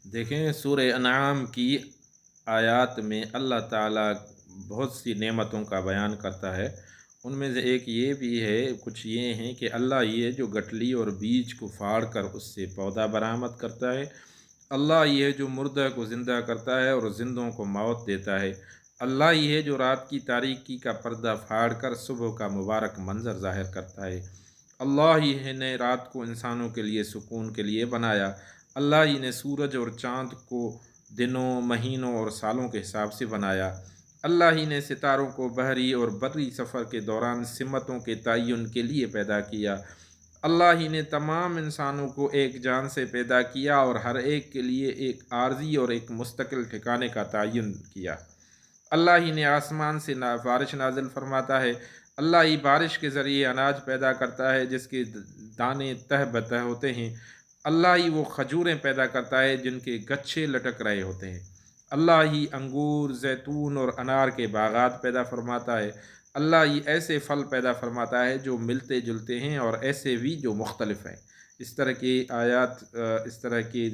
देखें सूरह अनआम की आयत में अल्लाह ताला बहुत सी नेमतों का बयान करता है। उनमें से एक ये भी है, कुछ ये हैं कि अल्लाह ये जो गठली और बीज को फाड़ कर उससे पौधा बरामद करता है। अल्लाह ये है जो मुर्दा को ज़िंदा करता है और ज़िंदों को मौत देता है। अल्लाह ये है जो रात की तारीकी का पर्दा फाड़ कर सुबह का मुबारक मंजर ज़ाहिर करता है। अल्लाह ही ने रात को इंसानों के लिए सुकून के लिए बनाया। अल्लाह ही ने सूरज और चाँद को दिनों, महीनों और सालों के हिसाब से बनाया। अल्लाह ही ने सितारों को बहरी और बर्री सफ़र के दौरान सिमतों के तयन के लिए पैदा किया। अल्लाह ही ने तमाम इंसानों को एक जान से पैदा किया और हर एक के लिए एक आर्जी और एक मुस्तकिल ठिकाने का तयन किया। अल्लाह ही ने आसमान से बारिश नाजिल फरमाता है। अल्लाह ही बारिश के ज़रिए अनाज पैदा करता है जिसके दाने तह बतह होते हैं। अल्लाह ही वो खजूरें पैदा करता है जिनके गच्छे लटक रहे होते हैं। अल्लाह ही अंगूर, जैतून और अनार के बागात पैदा फरमाता है। अल्लाह ही ऐसे फल पैदा फरमाता है जो मिलते जुलते हैं और ऐसे भी जो मुख्तलिफ हैं। इस तरह की आयत, इस तरह की